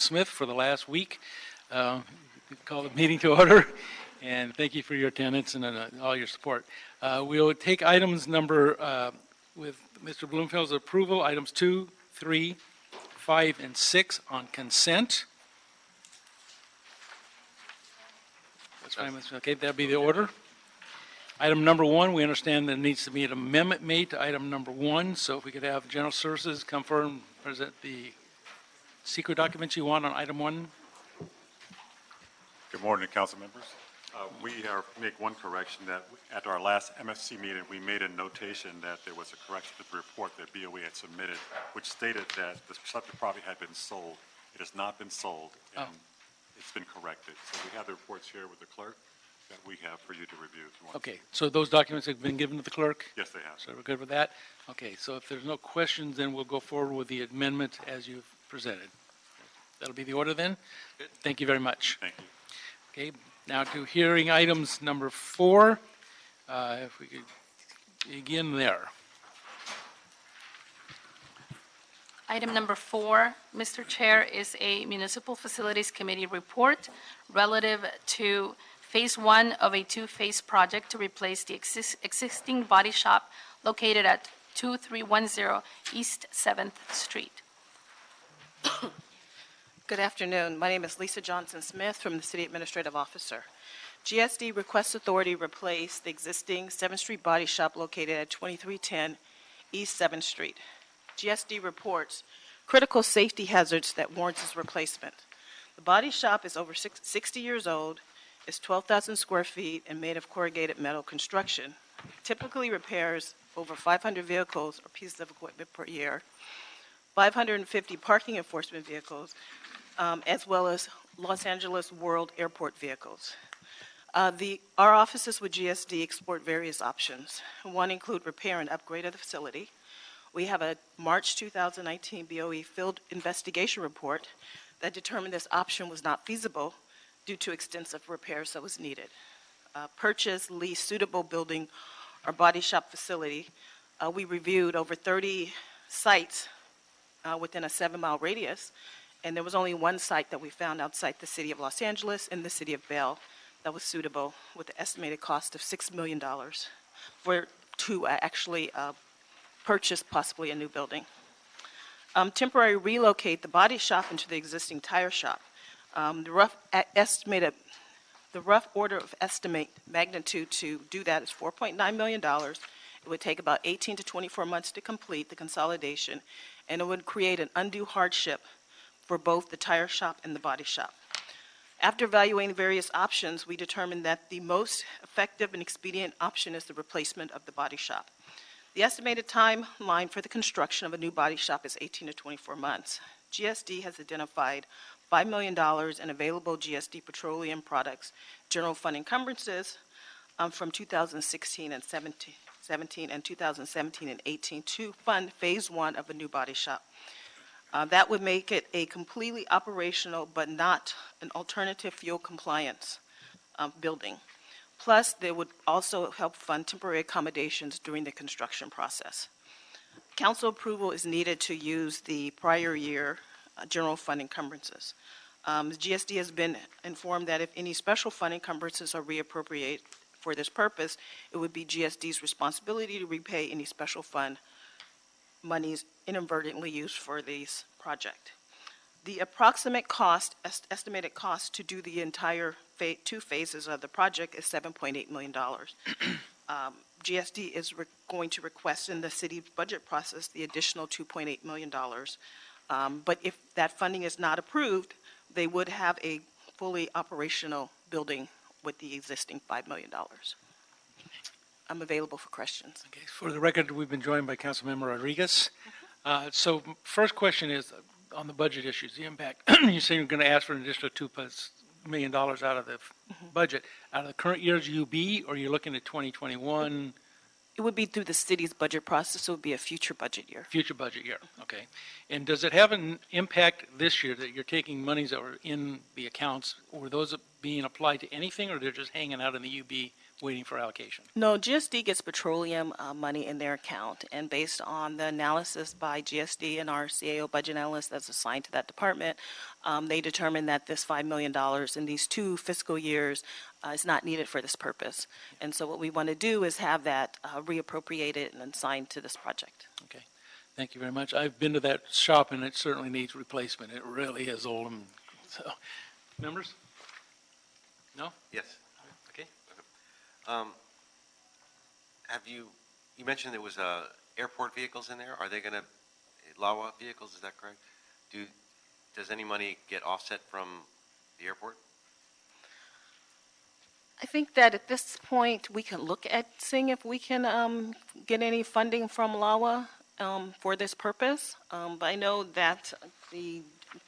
Smith for the last week. Call the meeting to order, and thank you for your attendance and all your support. We'll take items with Mr. Bloomfield's approval, items 2, 3, 5, and 6 on consent. That's fine. Okay, that'll be the order. Item number 1, we understand there needs to be an amendment made to item number 1, so if we could have General Services come forward and present the secret documents you want on item 1. Good morning, council members. We make one correction that at our last MFC meeting, we made a notation that there was a correction to the report that BOE had submitted, which stated that the subject property had been sold. It has not been sold, and it's been corrected. So we have the reports here with the clerk that we have for you to review if you want. Okay, so those documents have been given to the clerk? Yes, they have. So we're good with that? Okay, so if there's no questions, then we'll go forward with the amendment as you've presented. That'll be the order then? Good. Thank you very much. Thank you. Okay, now to hearing items number 4. If we could begin there. Item number 4, Mr. Chair, is a Municipal Facilities Committee report relative to Phase 1 of a 2-phase project to replace the existing body shop located at 2310 East 7th Street. Good afternoon. My name is Lisa Johnson-Smith from the City Administrative Officer. GSD requests authority to replace the existing 7th Street body shop located at 2310 East 7th Street. GSD reports critical safety hazards that warrants its replacement. The body shop is over 60 years old, is 12,000 square feet, and made of corrugated metal construction. Typically repairs over 500 vehicles or pieces of equipment per year, 550 parking enforcement vehicles, as well as Los Angeles World Airport vehicles. Our offices with GSD explore various options. One include repair and upgrade of the facility. We have a March 2019 BOE field investigation report that determined this option was not feasible due to extensive repairs that was needed. Purchase, lease suitable building or body shop facility. We reviewed over 30 sites within a 7-mile radius, and there was only one site that we found outside the city of Los Angeles and the city of Bell that was suitable with an estimated cost of $6 million to actually purchase possibly a new building. Temporarily relocate the body shop into the existing tire shop. The rough order of estimate magnitude to do that is $4.9 million. It would take about 18 to 24 months to complete the consolidation, and it would create an undue hardship for both the tire shop and the body shop. After evaluating various options, we determined that the most effective and expedient option is the replacement of the body shop. The estimated timeline for the construction of a new body shop is 18 to 24 months. GSD has identified $5 million in available GSD petroleum products general fund encumbrances from 2016 and 17 and 2017 and 18 to fund Phase 1 of a new body shop. That would make it a completely operational but not an alternative fuel compliance building. Plus, they would also help fund temporary accommodations during the construction process. Council approval is needed to use the prior year general fund encumbrances. GSD has been informed that if any special fund encumbrances are reappropriated for this purpose, it would be GSD's responsibility to repay any special fund monies inadvertently used for this project. The approximate cost, estimated cost to do the entire 2 phases of the project is $7.8 million. GSD is going to request in the city budget process the additional $2.8 million. But if that funding is not approved, they would have a fully operational building with the existing $5 million. I'm available for questions. Okay, for the record, we've been joined by Councilmember Rodriguez. So first question is on the budget issues, the impact. You say you're going to ask for an additional $2+ million out of the budget. Out of the current year's UB, or you're looking at 2021? It would be through the city's budget process. So it would be a future budget year. Future budget year, okay. And does it have an impact this year that you're taking monies that were in the accounts, or those being applied to anything, or they're just hanging out in the UB waiting for allocation? No, GSD gets petroleum money in their account, and based on the analysis by GSD and our CAO budget analyst that's assigned to that department, they determined that this $5 million in these 2 fiscal years is not needed for this purpose. And so what we want to do is have that reappropriated and assigned to this project. Okay, thank you very much. I've been to that shop, and it certainly needs replacement. It really is old, and so, members? No? Yes. Okay. Have you mentioned there was airport vehicles in there? Are they going to, LAWA vehicles, is that correct? Does any money get offset from the airport? I think that at this point, we can look at seeing if we can get any funding from LAWA for this purpose. But I know that the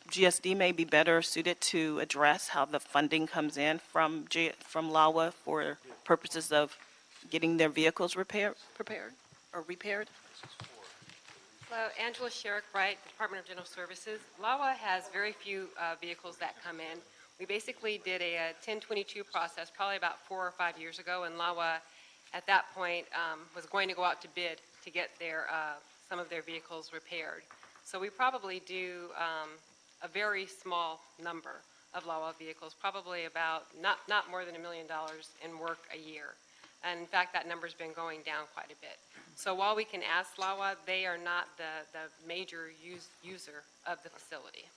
GSD may be better suited to address how the funding comes in from LAWA for purposes of getting their vehicles prepared. Hello, Angela Sherrick Wright, Department of General Services. LAWA has very few vehicles that come in. We basically did a 1022 process probably about 4 or 5 years ago, and LAWA at that point was going to go out to bid to get some of their vehicles repaired. So we probably do a very small number of LAWA vehicles, probably about not more than $1 million in work a year. And in fact, that number's been going down quite a bit. So while we can ask LAWA, they are not the major user of the facility.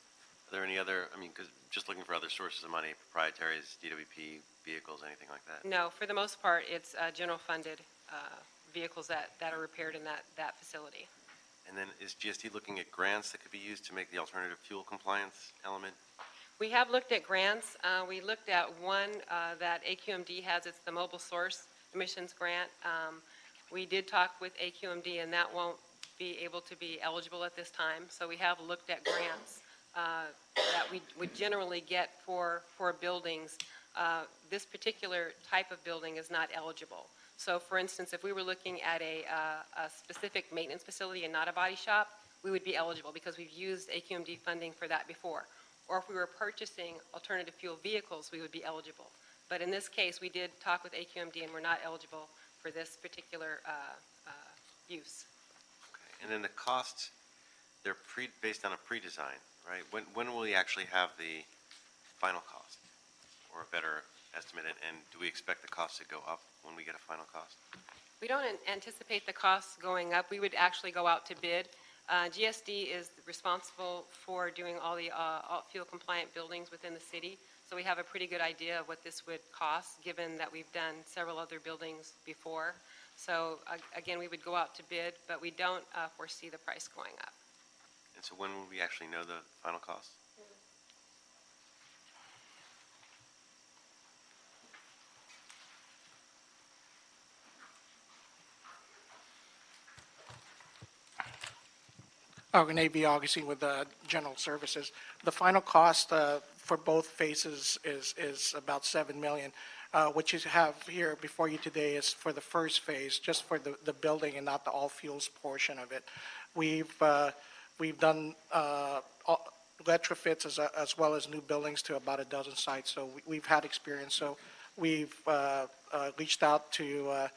Are there any other, because just looking for other sources of money, proprietaries, DWP vehicles, anything like that? No, for the most part, it's general funded vehicles that are repaired in that facility. And then is GSD looking at grants that could be used to make the alternative fuel compliance element? We have looked at grants. We looked at one that AQMD has. It's the Mobile Source Emissions Grant. We did talk with AQMD, and that won't be able to be eligible at this time. So we have looked at grants that we would generally get for buildings. This particular type of building is not eligible. So, for instance, if we were looking at a specific maintenance facility and not a body shop, we would be eligible because we've used AQMD funding for that before. Or if we were purchasing alternative fuel vehicles, we would be eligible. But in this case, we did talk with AQMD, and we're not eligible for this particular use. Okay. And then the costs, they're based on a pre-design, right? When will we actually have the final cost or a better estimate? And do we expect the cost to go up when we get a final cost? We don't anticipate the costs going up. We would actually go out to bid. GSD is responsible for doing all the fuel-compliant buildings within the city, so we have a pretty good idea of what this would cost, given that we've done several other buildings before. So, again, we would go out to bid, but we don't foresee the price going up. And so when will we actually know the final cost? Rene B. Augustine with General Services. The final cost for both phases is about $7 million. What you have here before you today is for the first phase, just for the building and not the all fuels portion of it. We've done retrofits as well as new buildings to about a dozen sites, so we've had experience. So we've reached out to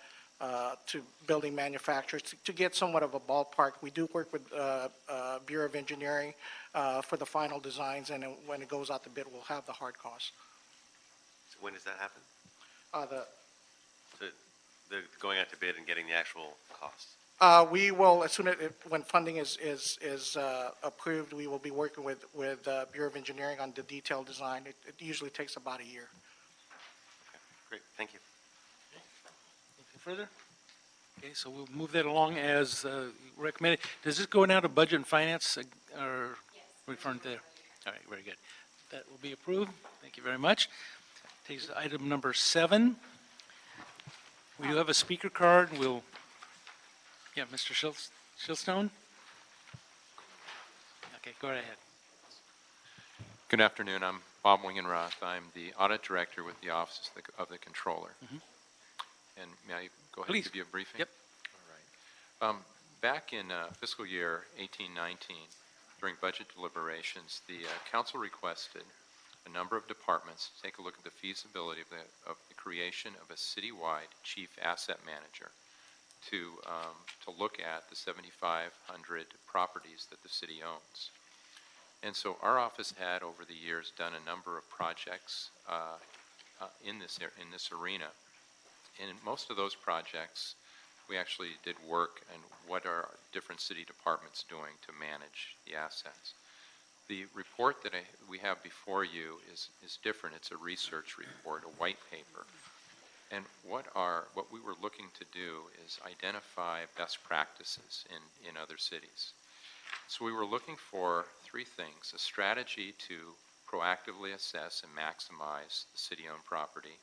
building manufacturers to get somewhat of a ballpark. We do work with Bureau of Engineering for the final designs, and when it goes out to bid, we'll have the hard costs. So when does that happen? So the going out to bid and getting the actual costs? We will, as soon as, when funding is approved, we will be working with Bureau of Engineering on the detailed design. It usually takes about a year. Okay, great, thank you. Anything further? Okay, so we'll move that along as recommended. Does this go now to Budget and Finance, or referring there? All right, very good. That will be approved. Thank you very much. Takes us to item number 7. We do have a speaker card. We'll, yeah, Mr. Shilstone? Okay, go right ahead. Good afternoon. I'm Bob Wingenroth. I'm the Audit Director with the Office of the Controller. And may I go ahead Please. and give you a briefing? Yep. All right. Back in fiscal year 18-19, during budget deliberations, the council requested a number of departments to take a look at the feasibility of the creation of a citywide chief asset manager to look at the 7,500 properties that the city owns. And so our office had, over the years, done a number of projects in this arena. And in most of those projects, we actually did work and what are different city departments doing to manage the assets. The report that we have before you is different. It's a research report, a white paper. And what we were looking to do is identify best practices in other cities. So we were looking for three things: a strategy to proactively assess and maximize the city-owned property.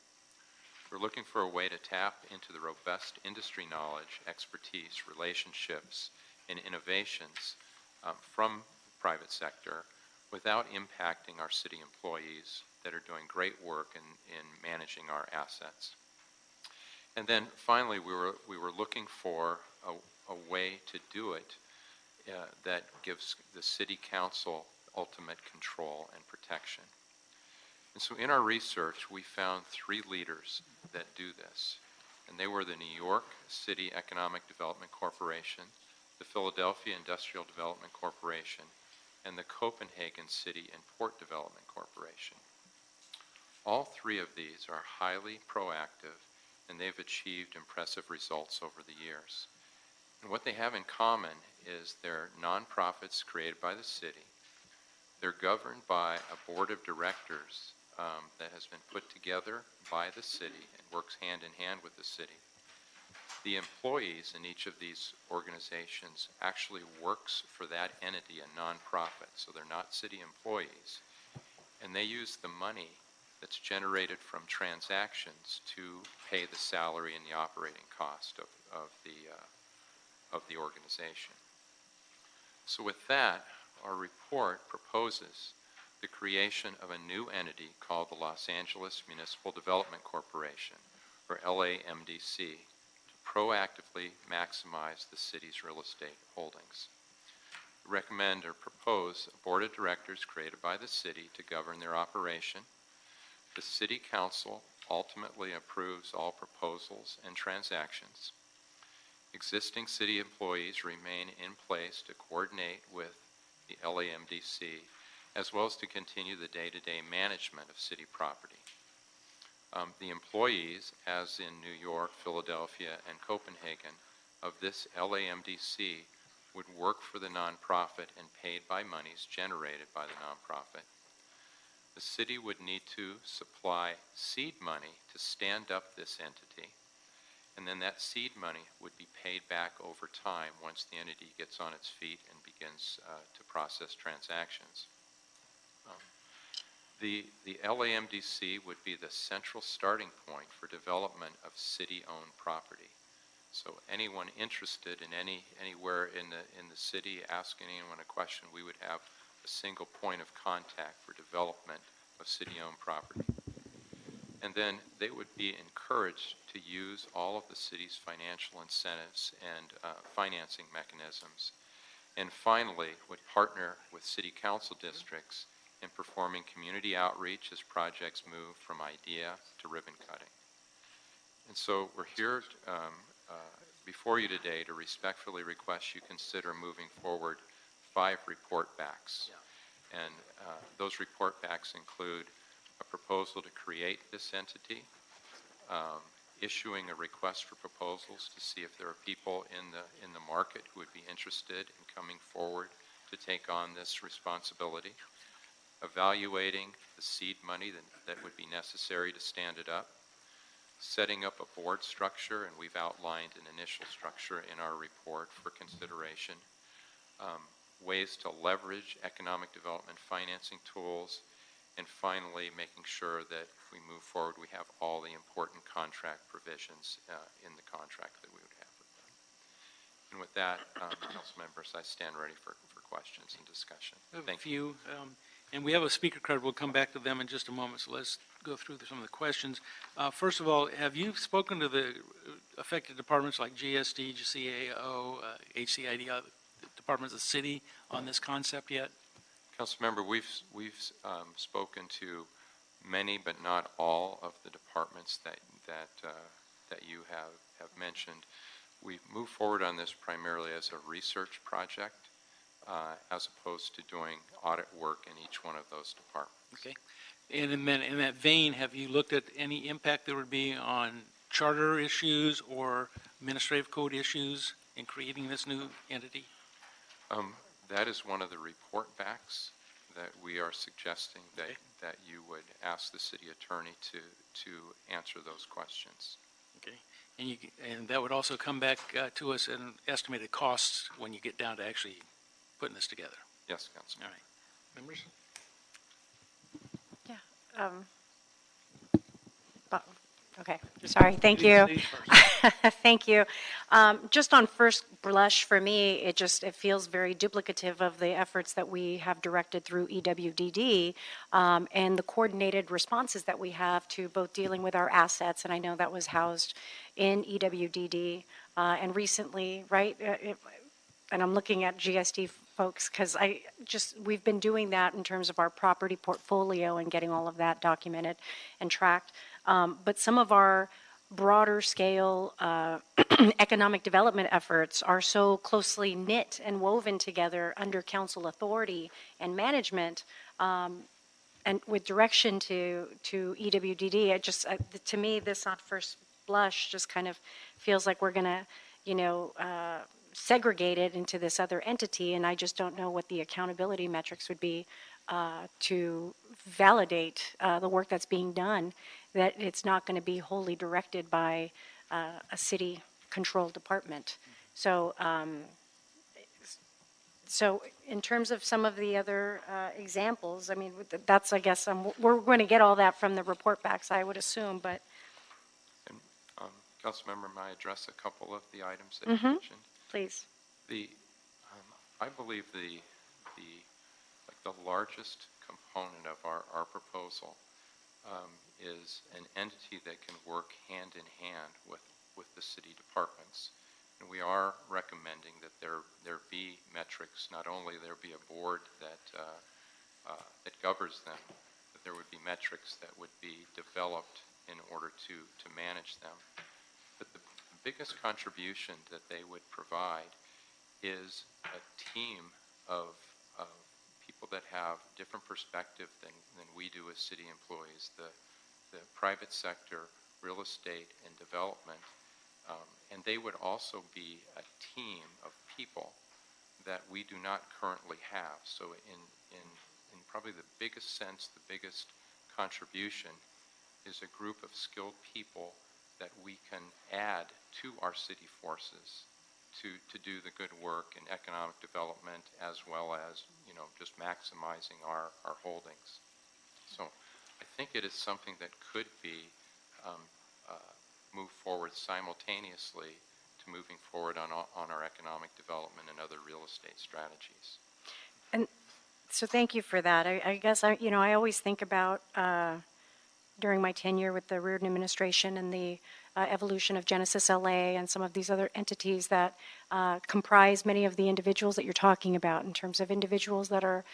We're looking for a way to tap into the robust industry knowledge, expertise, relationships, and innovations from the private sector without impacting our city employees that are doing great work in managing our assets. And then finally, we were looking for a way to do it that gives the city council ultimate control and protection. And so in our research, we found three leaders that do this. And they were the New York City Economic Development Corporation, the Philadelphia Industrial Development Corporation, and the Copenhagen City and Port Development Corporation. All three of these are highly proactive, and they've achieved impressive results over the years. And what they have in common is they're nonprofits created by the city. They're governed by a board of directors that has been put together by the city and works hand in hand with the city. The employees in each of these organizations actually works for that entity, a nonprofit, so they're not city employees. And they use the money that's generated from transactions to pay the salary and the operating cost of the organization. So with that, our report proposes the creation of a new entity called the Los Angeles Municipal Development Corporation, or LAMDC, to proactively maximize the city's real estate holdings. We recommend or propose a board of directors created by the city to govern their operation. The city council ultimately approves all proposals and transactions. Existing city employees remain in place to coordinate with the LAMDC, as well as to continue the day-to-day management of city property. The employees, as in New York, Philadelphia, and Copenhagen, of this LAMDC would work for the nonprofit and paid by monies generated by the nonprofit. The city would need to supply seed money to stand up this entity, and then that seed money would be paid back over time once the entity gets on its feet and begins to process transactions. The LAMDC would be the central starting point for development of city-owned property. So anyone interested in anywhere in the city asking anyone a question, we would have a single point of contact for development of city-owned property. And then they would be encouraged to use all of the city's financial incentives and financing mechanisms. And finally, would partner with city council districts in performing community outreach as projects move from idea to ribbon cutting. And so we're here before you today to respectfully request you consider moving forward 5 report backs. Yeah. And those report backs include a proposal to create this entity, issuing a request for proposals to see if there are people in the market who would be interested in coming forward to take on this responsibility, evaluating the seed money that would be necessary to stand it up, setting up a board structure, and we've outlined an initial structure in our report for consideration, ways to leverage economic development financing tools, and finally making sure that if we move forward we have all the important contract provisions in the contract that we would have with them. And with that, council members, I stand ready for questions and discussion. Thank you. And we have a speaker card. We'll come back to them in just a moment, so let's go through some of the questions. First of all, have you spoken to the affected departments like GSD, CAO, HCID, departments of the city on this concept yet? Councilmember, spoken to many but not all of the departments that you have mentioned. We've moved forward on this primarily as a research project, as opposed to doing audit work in each one of those departments. Okay. And in that vein, have you looked at any impact there would be on charter issues or administrative code issues in creating this new entity? That is one of the report backs that we are suggesting that you would ask the city attorney to answer those questions. Okay. And that would also come back to us in estimated costs when you get down to actually putting this together. Yes, Councilman. All right. Members? Okay, sorry, thank you. Ladies first. Thank you. Just on first blush, for me, it feels very duplicative of the efforts that we have directed through EWDD and the coordinated responses that we have to both dealing with our assets, and I know that was housed in EWDD, and recently, right, and I'm looking at GSD folks, because we've been doing that in terms of our property portfolio and getting all of that documented and tracked. But some of our broader scale economic development efforts are so closely knit and woven together under council authority and management, and with direction to EWDD. To me, this on first blush just kind of feels like we're going to, segregate it into this other entity, and I just don't know what the accountability metrics would be to validate the work that's being done, that it's not going to be wholly directed by a city-controlled department. So in terms of some of the other examples, I mean, that's, I guess, we're going to get all that from the report backs, I would assume, but... And, Councilmember, may I address a couple of the items that you mentioned? Please. I believe the largest component of our proposal is an entity that can work hand in hand with the city departments. And we are recommending that there be metrics. Not only there be a board that governs them, but there would be metrics that would be developed in order to manage them. But the biggest contribution that they would provide is a team of people that have different perspective than we do as city employees, the private sector, real estate, and development. And they would also be a team of people that we do not currently have. So in probably the biggest sense, the biggest contribution is a group of skilled people that we can add to our city forces to do the good work in economic development, as well as, just maximizing our holdings. So I think it is something that could be moved forward simultaneously to moving forward on our economic development and other real estate strategies. And so thank you for that. I guess, I always think about during my tenure with the Reardon administration and the evolution of Genesis LA and some of these other entities that comprise many of the individuals that you're talking about, in terms of individuals that are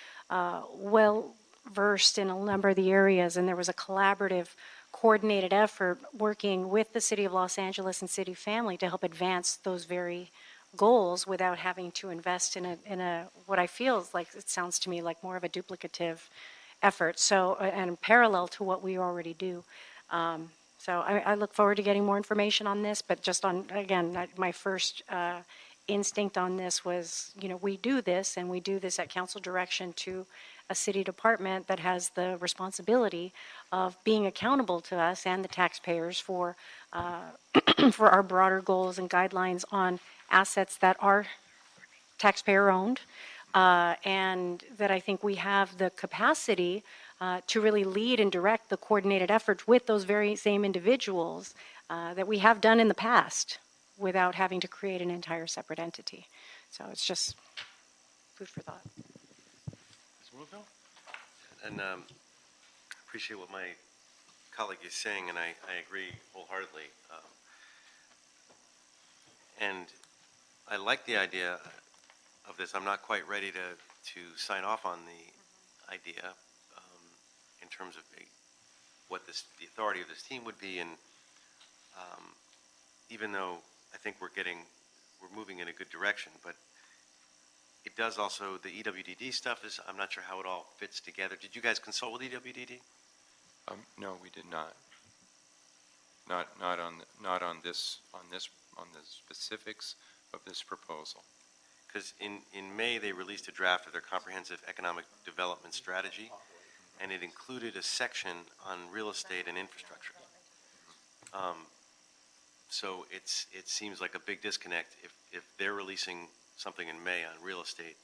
well versed in a number of the areas, and there was a collaborative, coordinated effort working with the City of Los Angeles and City Family to help advance those very goals without having to invest in a what I feel is like, it sounds to me like more of a duplicative effort, so, and parallel to what we already do. So I look forward to getting more information on this, but just on, again, my first instinct on this was, we do this, and we do this at council direction to a city department that has the responsibility of being accountable to us and the taxpayers for for our broader goals and guidelines on assets that are taxpayer-owned, and that I think we have the capacity to really lead and direct the coordinated efforts with those very same individuals that we have done in the past without having to create an entire separate entity. So it's just food for thought. Ms. Woodville? And appreciate what my colleague is saying, and I agree wholeheartedly. And I like the idea of this. I'm not quite ready to sign off on idea in terms of what the authority of this team would be, and even though I think we're moving in a good direction, but it does also, the EWDD stuff is, I'm not sure how it all fits together. Did you guys consult with EWDD? No, we did not. Not on the specifics of this proposal. Because in May, they released a draft of their comprehensive economic development strategy, and it included a section on real estate and infrastructure. So it seems like a big disconnect if they're releasing something in May on real estate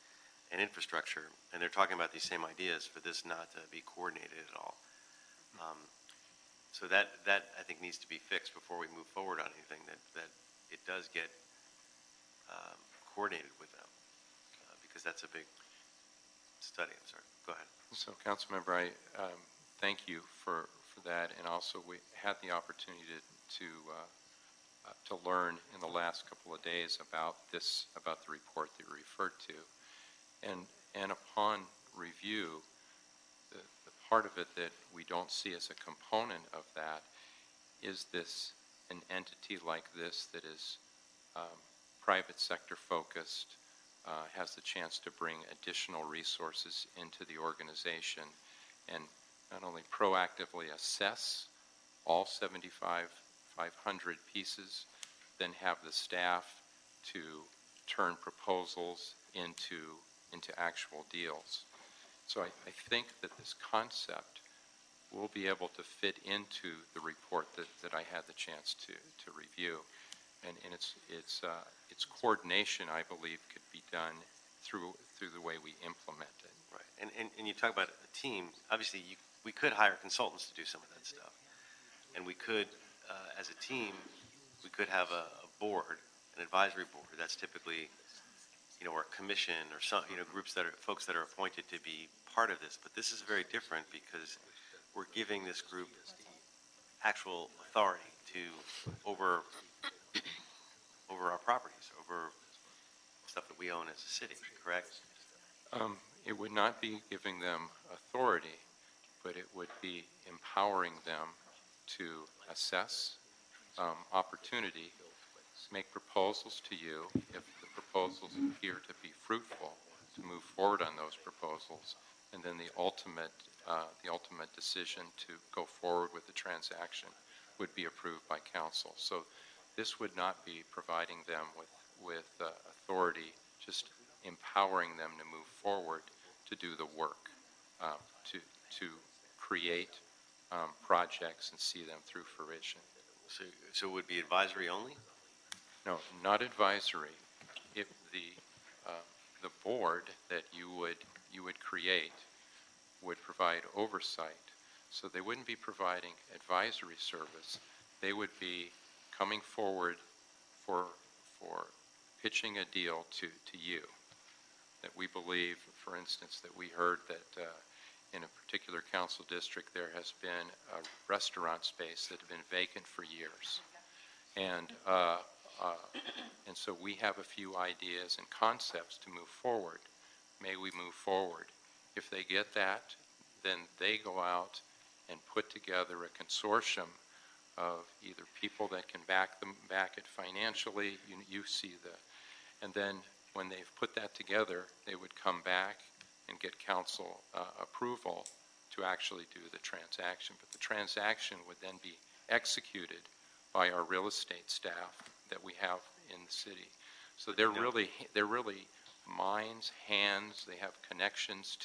and infrastructure, and they're talking about these same ideas, for this not to be coordinated at all. So that I think needs to be fixed before we move forward on anything, that it does get coordinated with them, because that's a big study. I'm sorry. Go ahead. So, Councilmember, I thank you for that, and also we had the opportunity to learn in the last couple of days about the report that you referred to, and upon review, the part of it that we don't see as a component of that is an entity like this that is private sector focused, has the chance to bring additional resources into the organization and not only proactively assess all 7,500 pieces, then have the staff to turn proposals into actual deals. So I think that this concept will be able to fit into the report that I had the chance to review. And its coordination, I believe, could be done through the way we implement it. Right. And you talk about a team. Obviously, we could hire consultants to do some of that stuff. And we could, as a team, we could have a board, an advisory board. That's typically, or a commission or some, groups folks that are appointed to be part of this. But this is very different because we're giving this group actual authority over our properties, over stuff that we own as a city, correct? It would not be giving them authority, but it would be empowering them to assess opportunity, make proposals to you. If the proposals appear to be fruitful, to move forward on those proposals, and then the ultimate decision to go forward with the transaction would be approved by council. So this would not be providing them with authority, just empowering them to move forward to do the work, to create projects and see them through fruition. So it would be advisory only? No, not advisory. If the board that you would create would provide oversight, so they wouldn't be providing advisory service. They would be coming forward for pitching a deal to you. That we believe, for instance, that we heard that in a particular council district there has been a restaurant space that had been vacant for years. And so we have a few ideas and concepts to move forward. May we move forward? If they get that, then they go out and put together a consortium of either people that can back it financially, you see and then when they've put that together, they would come back and get council approval to actually do the transaction. But the transaction would then be executed by our real estate staff that we have in the city. So they're really minds, hands. They have connections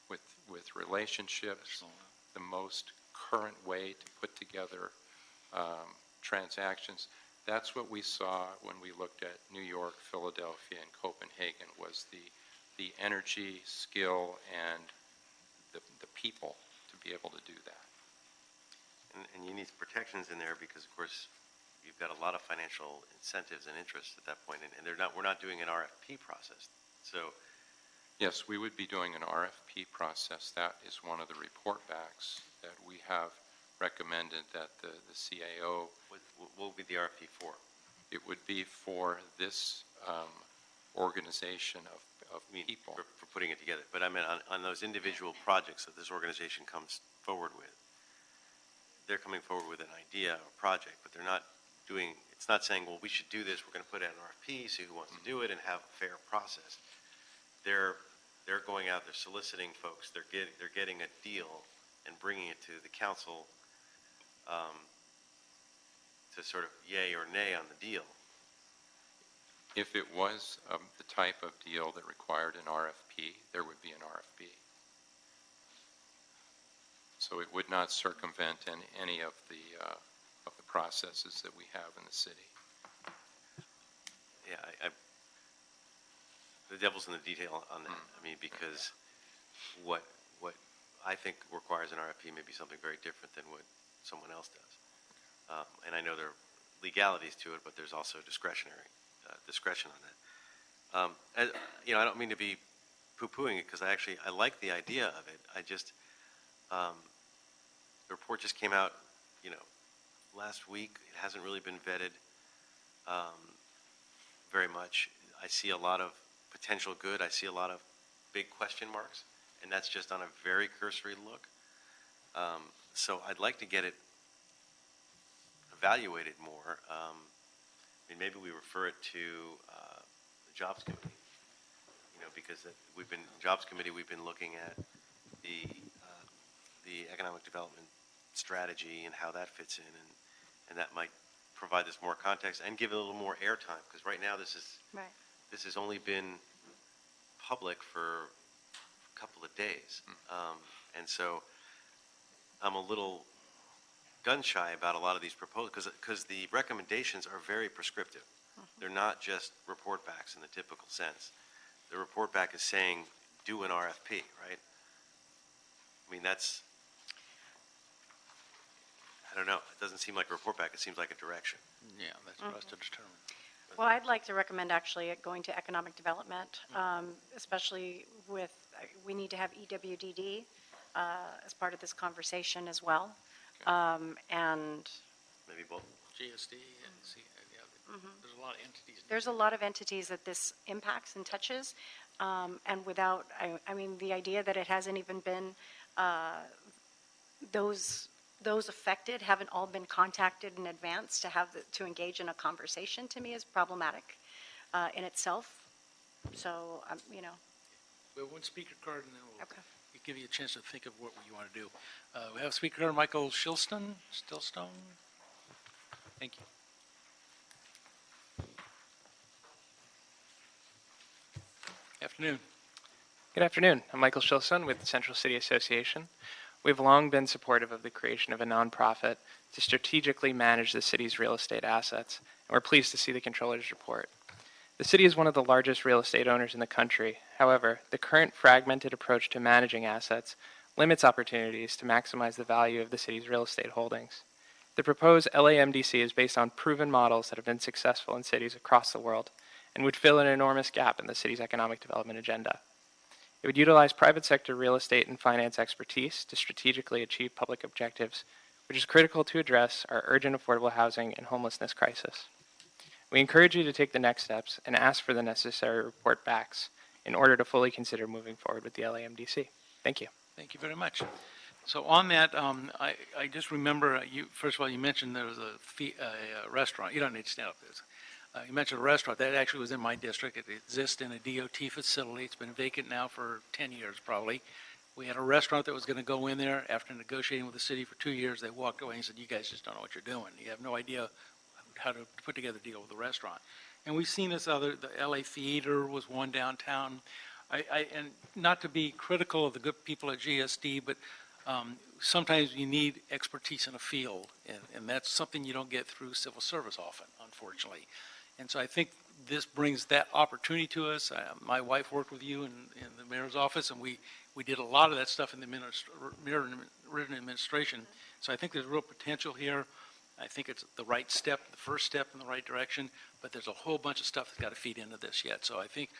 with relationships. The most current way to put together transactions. That's what we saw when we looked at New York, Philadelphia, and Copenhagen, was the energy, skill, and the people to be able to do that. And you need protections in there because, of course, you've got a lot of financial incentives and interests at that point, and we're not doing an RFP process. So, yes, we would be doing an RFP process. That is one of the report backs that we have recommended that the CAO. What would be the RFP for? It would be for this organization of people. For putting it together. but I mean, on those individual projects that this organization comes forward with, they're coming forward with an idea or project, but they're not doing, it's not saying, well, we should do this, we're going to put out an RFP, see who wants to do it, and have a fair process. They're going out, they're soliciting folks, they're getting a deal and bringing it to the council to sort of yay or nay on the deal. If it was the type of deal that required an RFP, there would be an RFP. So it would not circumvent any of the processes that we have in the city. Yeah, the devil's in the detail on that. I mean, because what I think requires an RFP may be something very different than what someone else does. And I know there are legalities to it, but there's also discretion on that. As, you know, I don't mean to be poo-pooing it because I like the idea of it. I just, the report just came out, you know, last week. It hasn't really been vetted very much. I see a lot of potential good. I see a lot of big question marks, and that's just on a very cursory look. So I'd like to get it evaluated more. I mean, maybe we refer it to the Jobs Committee, you know, because Jobs Committee, we've been looking at the economic development strategy and how that fits in, and that might provide this more context and give it a little more airtime, because right now this has only been public for a couple of days, and so I'm a little gun shy about a lot of these proposals because the recommendations are very prescriptive. They're not just report backs in the typical sense. The report back is saying do an RFP, right? I mean, that's, I don't know. It doesn't seem like a report back. It seems like a direction. Yeah, that's for us to determine. Well, I'd like to recommend actually it going to economic development, especially with, we need to have EWDD as part of this conversation as well. And Maybe both. GSD and there's a lot of entities. there's a lot of entities that this impacts and touches. And without, I mean, the idea that it hasn't even been, those affected haven't all been contacted in advance to engage in a conversation, to me is problematic in itself. So, you know. We have one speaker card, and then we'll Okay. give you a chance to think of what you want to do. We have speaker card, Michael Stillstone. Thank you. Afternoon. Good afternoon. I'm Michael Shilson with the Central City Association. We've long been supportive of the creation of a nonprofit to strategically manage the city's real estate assets, and we're pleased to see the Comptroller's report. The city is one of the largest real estate owners in the country. However, the current fragmented approach to managing assets limits opportunities to maximize the value of the city's real estate holdings. The proposed LAMDC is based on proven models that have been successful in cities across the world and would fill an enormous gap in the city's economic development agenda. It would utilize private sector real estate and finance expertise to strategically achieve public objectives, which is critical to address our urgent affordable housing and homelessness crisis. We encourage you to take the next steps and ask for the necessary report backs in order to fully consider moving forward with the LAMDC. Thank you. Thank you very much. So on that, I just remember, first of all, you mentioned there was a restaurant. You don't need to stand up. You mentioned a restaurant. That actually was in my district. It exists in a DOT facility. It's been vacant now for 10 years probably. We had a restaurant that was going to go in there. After negotiating with the city for 2 years, they walked away and said, you guys just don't know what you're doing. You have no idea how to put together a deal with the restaurant. And we've seen this the LA Theater was one downtown. And not to be critical of the good people at GSD, but sometimes you need expertise in a field, and that's something you don't get through civil service often, unfortunately. And so I think this brings that opportunity to us. My wife worked with you in the mayor's office, and we did a lot of that stuff in the written administration. So I think there's real potential here. I think it's the right step, the first step in the right direction, but there's a whole bunch of stuff that's got to feed into this yet. So I think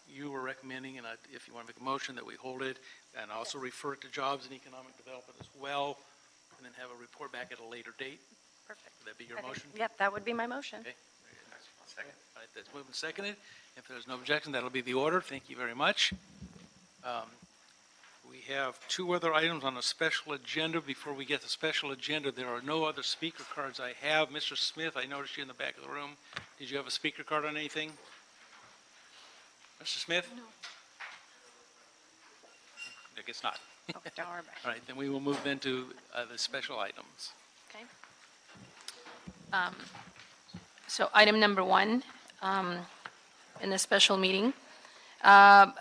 you were recommending, and if you want to make a motion, that we hold it and also refer it to Jobs and Economic Development as well, and then have a report back at a later date. Perfect. Would that be your motion? Yep, that would be my motion. Okay. Second. All right, that's moved and seconded. If there's no objection, that'll be the order. Thank you very much. have two other items on a special agenda. Before we get to special agenda, there are no other speaker cards I have. Mr. Smith, I noticed you in the back of the room. Did you have a speaker card on anything? Mr. Smith? No. I guess not. Oh, darn. All right, then we will move then to the special items. Okay. So item number 1, in the special meeting,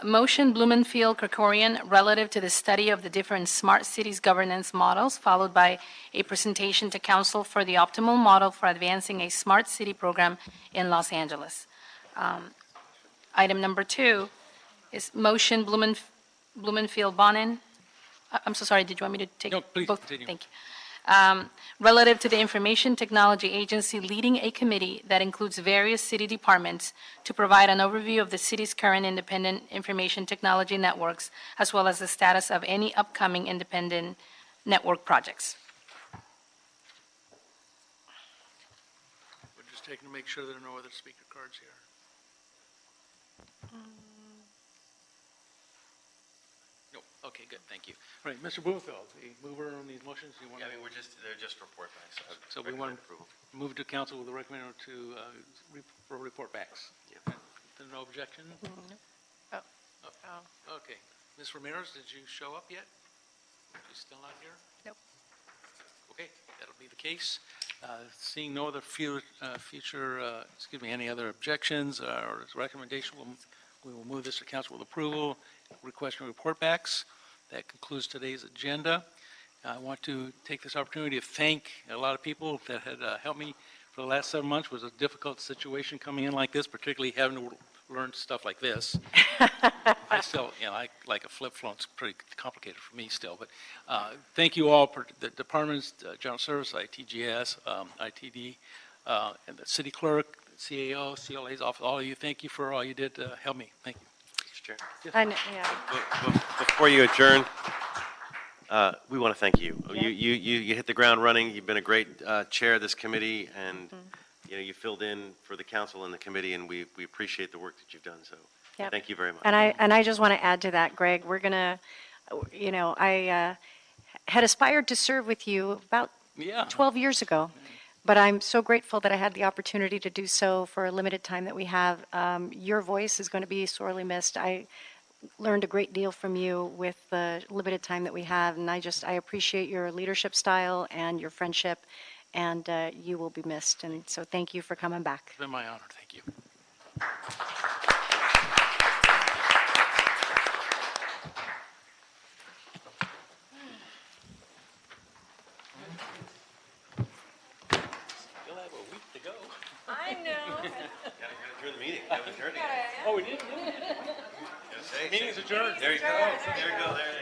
motion Blumenfield-Krikorian relative to the study of the different smart cities governance models, followed by a presentation to council for the optimal model for advancing a smart city program in Los Angeles. Item number 2 is motion Blumenfield-Bonin. I'm so sorry, did you want me to take No, please both? continue. Thank you. Relative to the Information Technology Agency leading a committee that includes various city departments to provide an overview of the city's current independent information technology networks, as well as the status of any upcoming independent network projects. We're just checking to make sure there are no other speaker cards here. No, okay, good, thank you. All right, Mr. Blumenfeld, the mover on these motions, you want to? they're just report backs. So we want to move to council with a recommendation to, for report backs. Yeah. There's no objection? Oh. Okay. Ms. Ramirez, did you show up yet? She's still not here? Nope. Okay, that'll be the case. Seeing no other any other objections or recommendation, we will move this to council with approval, requesting report backs. That concludes today's agenda. I want to take this opportunity to thank a lot of people that had helped me for the last 7 months. It was a difficult situation coming in like this, particularly having to learn stuff like this. I still, I like a flip-flop. It's pretty complicated for me still. But thank you all, the departments, General Service, ITGS, ITD, and the city clerk, CAO, CLA's office, all of you. Thank you for all you did to help me. Thank you. Mr. Chair. Yeah. Before you adjourn, we want to thank you. You hit the ground running. You've been a great chair of this committee, and you filled in for the council and the committee, and we appreciate the work that you've done. So Yep. thank you very much. And I just want to add to that, Greg, we're going to, I had aspired to serve with you about Yeah. 12 years ago, but I'm so grateful that I had the opportunity to do so for a limited time that we have. Your voice is going to be sorely missed. I learned a great deal from you with the limited time that we have, and I appreciate your leadership style and your friendship, and you will be missed. And so thank you for coming back. It's been my honor. Thank you. Still have a week to go. I know. Got to adjourn the meeting. Haven't adjourned it. Oh, we did? Meeting's adjourned. There you go. There you go. There.